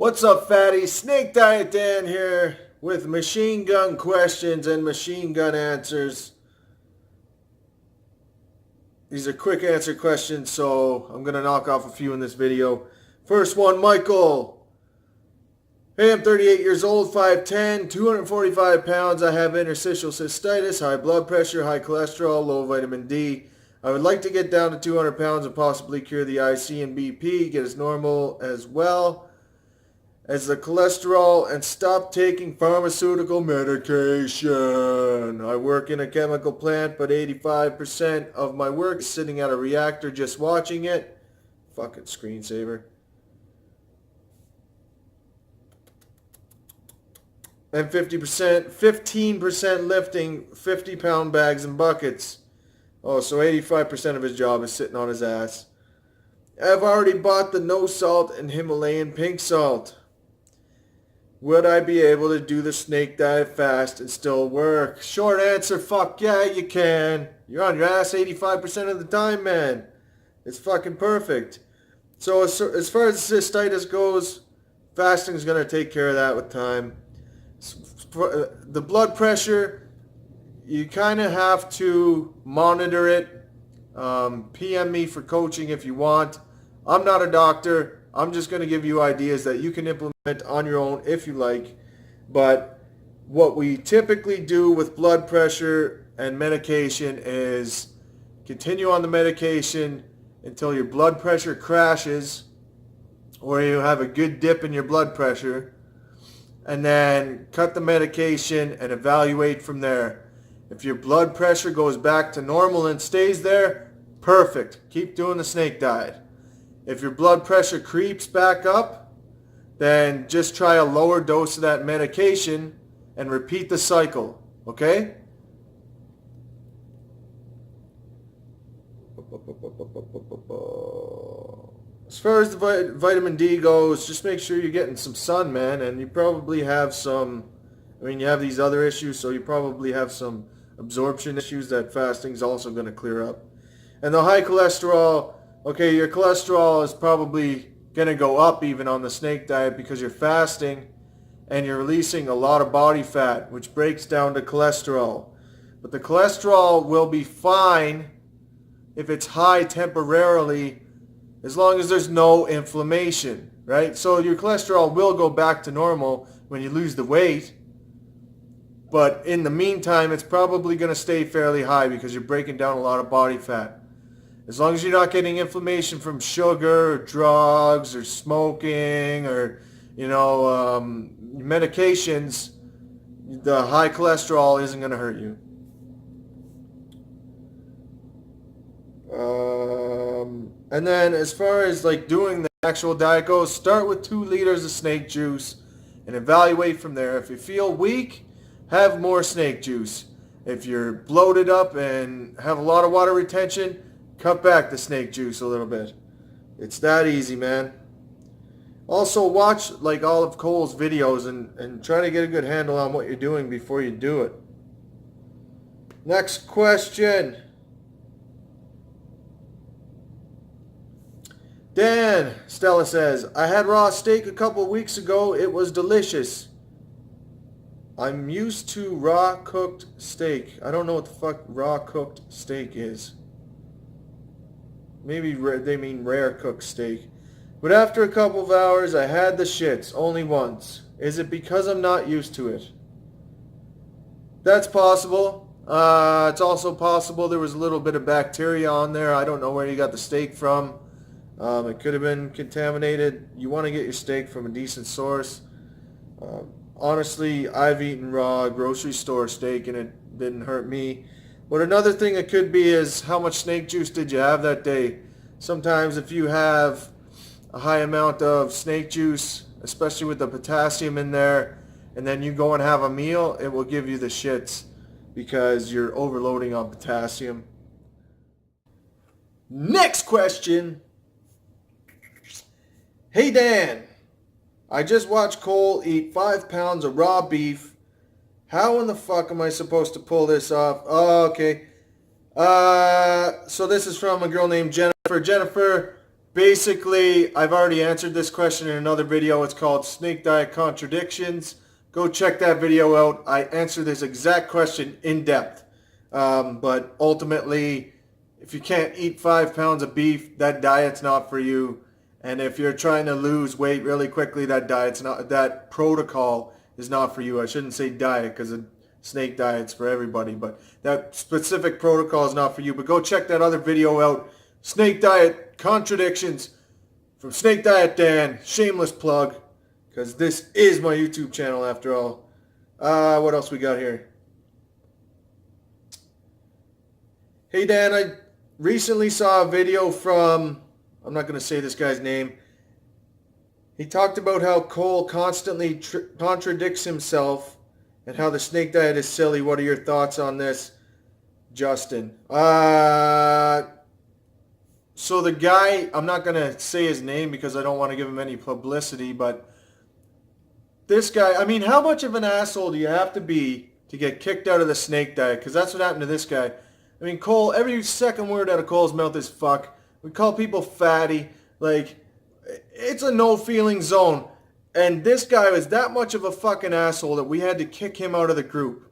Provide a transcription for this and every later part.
What's up, fatty? Snake Diet Dan here with machine gun questions and machine gun answers. These are quick answer questions, so I'm going to knock off a few in this video. First one, Michael. Hey, I'm 38 years old, 5'10", 245 pounds. I have interstitial cystitis, high blood pressure, high cholesterol, low vitamin D. I would like to get down to 200 pounds and possibly cure the IC and BP, get as normal as well as the cholesterol, and stop taking pharmaceutical medication. I work in a chemical plant, but 85% of my work is sitting at a reactor just watching it. Fucking screensaver. And 15% lifting 50-pound bags and buckets. Oh, so 85% of his job is sitting on his ass. I've already bought the no salt and Himalayan pink salt. Would I be able to do the snake diet fast and still work? Short answer, fuck yeah, you can. You're on your ass 85% of the time, man. It's fucking perfect. So as far as cystitis goes, fasting is going to take care of that with time. The blood pressure, you kind of have to monitor it. PM me for coaching if you want. I'm not a doctor. I'm just going to give you ideas that you can implement on your own if you like. But what we typically do with blood pressure and medication is continue on the medication until your blood pressure crashes or you have a good dip in your blood pressure, and then cut the medication and evaluate from there. If your blood pressure goes back to normal and stays there, perfect. Keep doing the snake diet. If your blood pressure creeps back up, then just try a lower dose of that medication and repeat the cycle, okay? As far as the vitamin D goes, just make sure you're getting some sun, man, and you probably have some, you have these other issues, so you probably have some absorption issues that fasting's also going to clear up. And the high cholesterol, okay, your cholesterol is probably going to go up even on the snake diet because you're fasting and you're releasing a lot of body fat, which breaks down to cholesterol. But the cholesterol will be fine if it's high temporarily, as long as there's no inflammation, right? So your cholesterol will go back to normal when you lose the weight. But in the meantime, it's probably going to stay fairly high because you're breaking down a lot of body fat. As long as you're not getting inflammation from sugar or drugs or smoking or, medications, the high cholesterol isn't going to hurt you. And then as far as doing the actual diet goes, start with 2 liters of snake juice and evaluate from there. If you feel weak, have more snake juice. If you're bloated up and have a lot of water retention, cut back the snake juice a little bit. It's that easy, man. Also, watch Olive Cole's videos and try to get a good handle on what you're doing before you do it. Next question. Dan, Stella says, I had raw steak a couple weeks ago. It was delicious. I'm used to raw cooked steak. I don't know what the fuck raw cooked steak is. Maybe they mean rare cooked steak. But after a couple of hours, I had the shits, only once. Is it because I'm not used to it? That's possible. It's also possible there was a little bit of bacteria on there. I don't know where you got the steak from. It could have been contaminated. You want to get your steak from a decent source. Honestly, I've eaten raw grocery store steak and it didn't hurt me. But another thing it could be is how much snake juice did you have that day? Sometimes if you have a high amount of snake juice, especially with the potassium in there, and then you go and have a meal, it will give you the shits because you're overloading on potassium. Next question. Hey Dan, I just watched Cole eat 5 pounds of raw beef. How in the fuck am I supposed to pull this off? Oh, okay. So this is from a girl named Jennifer. Jennifer, Basically, I've already answered this question in another video. It's called Snake Diet Contradictions. Go check that video out. I answer this exact question in depth. But ultimately, if you can't eat 5 pounds of beef, that diet's not for you. And if you're trying to lose weight really quickly, that protocol is not for you. I shouldn't say diet because a snake diet's for everybody, but that specific protocol is not for you. But go check that other video out. Snake Diet Contradictions from Snake Diet Dan. Shameless plug, because this is my YouTube channel after all. What else we got here? Hey Dan, I recently saw a video from, I'm not going to say this guy's name. He talked about how Cole constantly contradicts himself and how the snake diet is silly. What are your thoughts on this, Justin? So the guy, I'm not going to say his name because I don't want to give him any publicity, but this guy, I mean, how much of an asshole do you have to be to get kicked out of the snake diet? Because that's what happened to this guy. I mean, Cole, every second word out of Cole's mouth is fuck. We call people fatty. Like, it's a no-feeling zone. And this guy was that much of a fucking asshole that we had to kick him out of the group.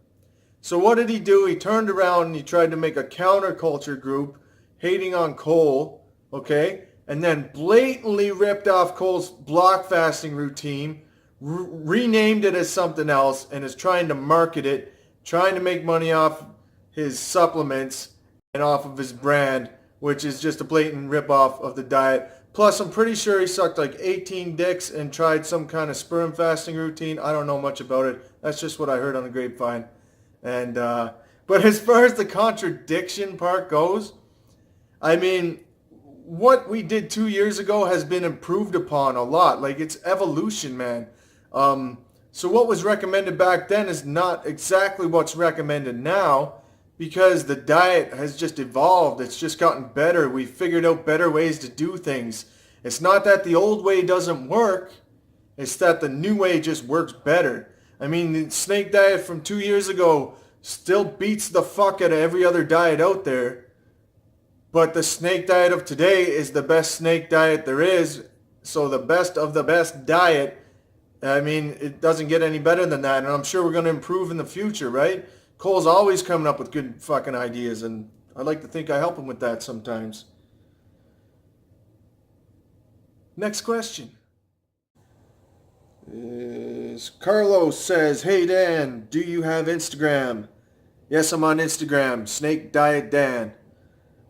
So what did he do? He turned around and he tried to make a counterculture group hating on Cole, okay? And then blatantly ripped off Cole's block fasting routine, renamed it as something else, and is trying to market it, trying to make money off his supplements and off of his brand, which is just a blatant rip-off of the diet. Plus, I'm pretty sure he sucked like 18 dicks and tried some kind of sperm fasting routine. I don't know much about it. That's just what I heard on the grapevine. And but as far as the contradiction part goes, I mean, what we did 2 years ago has been improved upon a lot. Like, it's evolution, man. So what was recommended back then is not exactly what's recommended now, because the diet has just evolved. It's just gotten better. We've figured out better ways to do things. It's not that the old way doesn't work. It's that the new way just works better. I mean, the snake diet from 2 years ago still beats the fuck out of every other diet out there. But the snake diet of today is the best snake diet there is. So the best of the best diet, I mean, it doesn't get any better than that. And I'm sure we're going to improve in the future, right? Cole's always coming up with good fucking ideas, and I like to think I help him with that sometimes. Next question. Carlos says, hey Dan, do you have Instagram? Yes, I'm on Instagram, Snake Diet Dan.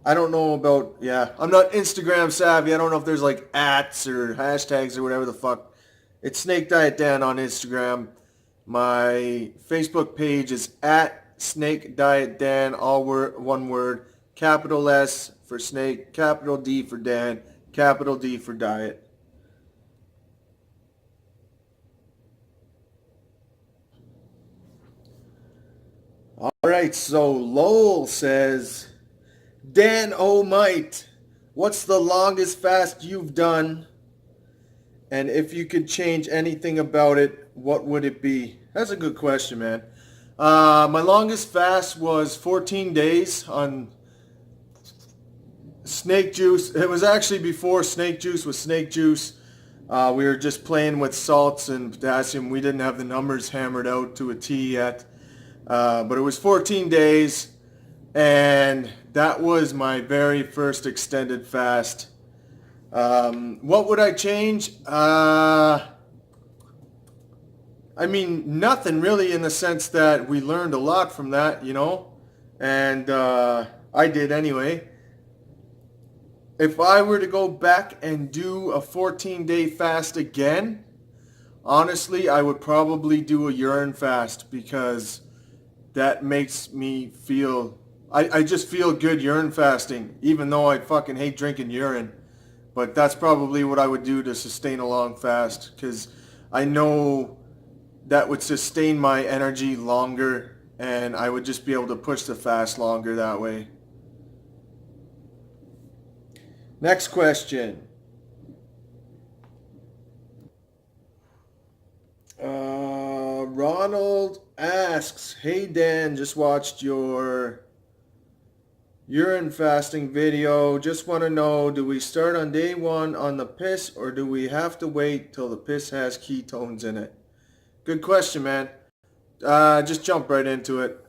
I don't know about, I'm not Instagram savvy. I don't know if there's like ats or hashtags or whatever the fuck. It's Snake Diet Dan on Instagram. My Facebook page is at Snake Diet Dan, all one word. Capital S for snake, capital D for Dan, capital D for diet. All right, so Lowell says, Dan O'Might, what's the longest fast you've done? And if you could change anything about it, what would it be? That's a good question, man. My longest fast was 14 days on snake juice. It was actually before snake juice was snake juice. We were just playing with salts and potassium. We didn't have the numbers hammered out to a T yet. But it was 14 days. And that was my very first extended fast. What would I change? I mean, nothing really, in the sense that we learned a lot from that, you know, and I did anyway. If I were to go back and do a 14-day fast again, honestly, I would probably do a urine fast, because that makes me feel, I just feel good urine fasting, even though I fucking hate drinking urine. But that's probably what I would do to sustain a long fast, because I know that would sustain my energy longer, and I would just be able to push the fast longer that way. Next question. Ronald asks, hey Dan, just watched your urine fasting video. Just want to know, do we start on day 1 on the piss, or do we have to wait till the piss has ketones in it? Good question, man. Just jump right into it.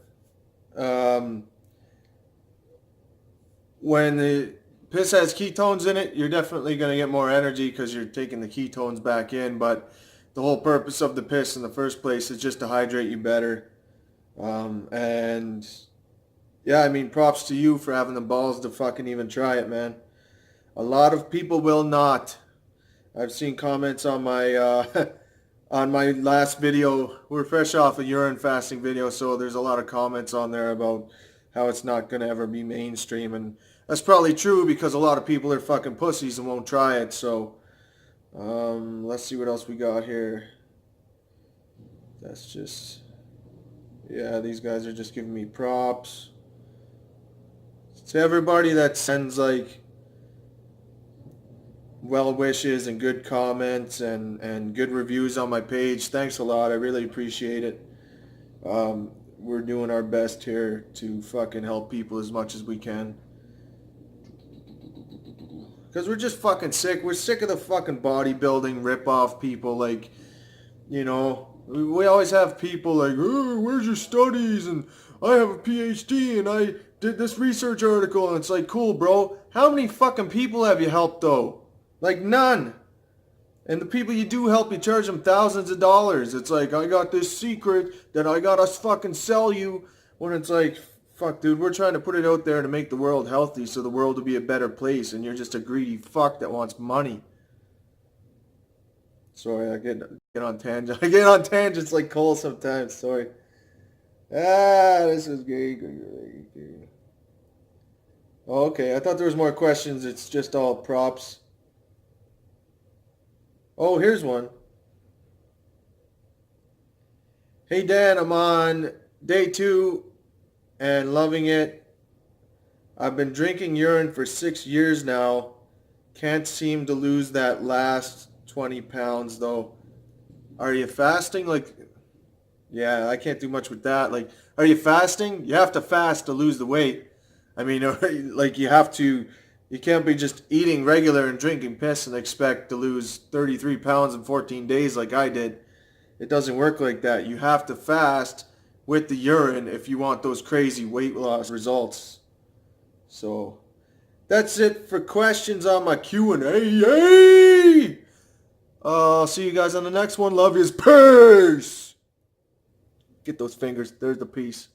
When the piss has ketones in it, you're definitely going to get more energy because you're taking the ketones back in, but the whole purpose of the piss in the first place is just to hydrate you better. And yeah, I mean, props to you for having the balls to fucking even try it, man. A lot of people will not. I've seen comments on my on my last video. We're fresh off a urine fasting video, so there's a lot of comments on there about how it's not going to ever be mainstream, and that's probably true because a lot of people are fucking pussies and won't try it. So let's see what else we got here. That's just, yeah, these guys are just giving me props. To everybody that sends like well wishes and good comments and good reviews on my page, thanks a lot. I really appreciate it. We're doing our best here to fucking help people as much as we can. Because we're just fucking sick. We're sick of the fucking bodybuilding rip-off people. Like, you know, we always have people like, oh, where's your studies? And I have a PhD and I did this research article. And it's like, cool, bro. How many fucking people have you helped, though? Like, none. And the people you do help, you charge them thousands of dollars. It's like, I got this secret that I gotta fucking sell you. When it's like, fuck, dude, we're trying to put it out there to make the world healthy so the world will be a better place, and you're just a greedy fuck that wants money. Sorry, I get on tangents. I get on tangents like Cole sometimes. Sorry. This is great. Okay, I thought there was more questions. It's just all props. Oh, here's one. Hey Dan, I'm on day 2 and loving it. I've been drinking urine for 6 years now. Can't seem to lose that last 20 pounds though. Are you fasting? Like, yeah, I can't do much with that. Like, are you fasting? You have to fast to lose the weight. I mean, like you have to, you can't be just eating regular and drinking piss and expect to lose 33 pounds in 14 days like I did. It doesn't work like that. You have to fast with the urine if you want those crazy weight loss results. So that's it for questions on my Q&A. Yay! I'll see you guys on the next one. Love yous. Peace! Get those fingers. There's the peace.